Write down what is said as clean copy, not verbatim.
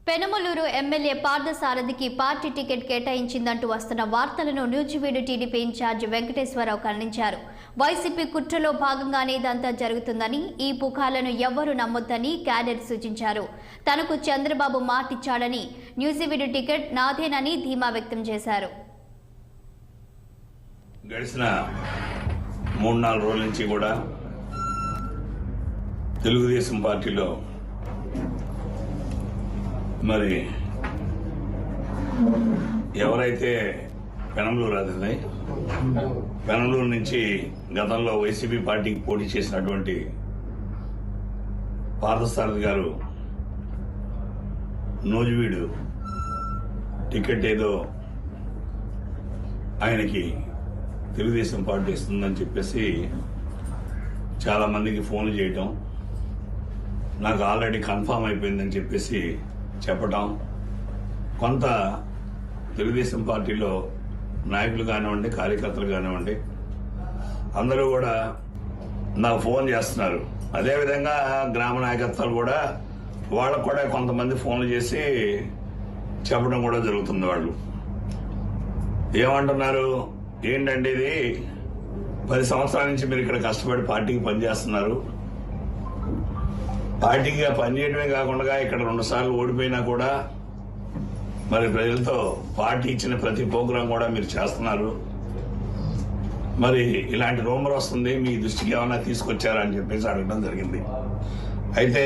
Penamaluru MLA పార్థసారథికి party ticket కేటాయించిందంటూ వస్తున్న వార్తలను Nuzvid TDP incharge Venkateswararao ఖండించారు. వైసీపీ కుట్రలో భాగంగానే ఇదంతా జరుగుతుందని, ఈ పుకార్లను ఎవ్వరూ నమ్మొద్దని క్యాడర్ సూచించారు. తనకు చంద్రబాబు మాటిచ్చాడని, నూజివీడు టికెట్ నాదేనని ధీమా వ్యక్తం చేశారు. గడిచిన 3-4 రోజుల నుంచి కూడా తెలుగుదేశం పార్టీలో మరి ఎవరైతే పెనమలూరు నుంచి గతంలో వైసీపీ పార్టీకి పోటీ చేసినటువంటి పార్థసారథి గారు నూజివీడు టికెట్ ఏదో ఆయనకి తెలుగుదేశం పార్టీ ఇస్తుందని చెప్పేసి చాలా మందికి ఫోన్లు చేయటం, నాకు ఆల్రెడీ కన్ఫామ్ అయిపోయిందని చెప్పేసి చెప్పటం, కొంత తెలుగుదేశం పార్టీలో నాయకులు కానివ్వండి, కార్యకర్తలు కానివ్వండి, అందరూ కూడా నాకు ఫోన్ చేస్తున్నారు. అదేవిధంగా గ్రామ నాయకత్వాలు కూడా వాళ్ళకు కూడా కొంతమంది ఫోన్లు చేసి చెప్పడం కూడా జరుగుతుంది. వాళ్ళు ఏమంటున్నారు, ఏంటంటే ఇది 10 సంవత్సరాల నుంచి మీరు ఇక్కడ కష్టపడి పార్టీకి పనిచేస్తున్నారు, పార్టీకి పనిచేయడమే కాకుండా ఇక్కడ 2 సార్లు ఓడిపోయినా కూడా మరి ప్రజలతో పార్టీ ఇచ్చిన ప్రతి ప్రోగ్రాం కూడా మీరు చేస్తున్నారు, మరి ఇలాంటి రూమర్ వస్తుంది, మీ దృష్టికి ఏమైనా తీసుకొచ్చారా అని చెప్పేసి అడగడం జరిగింది. అయితే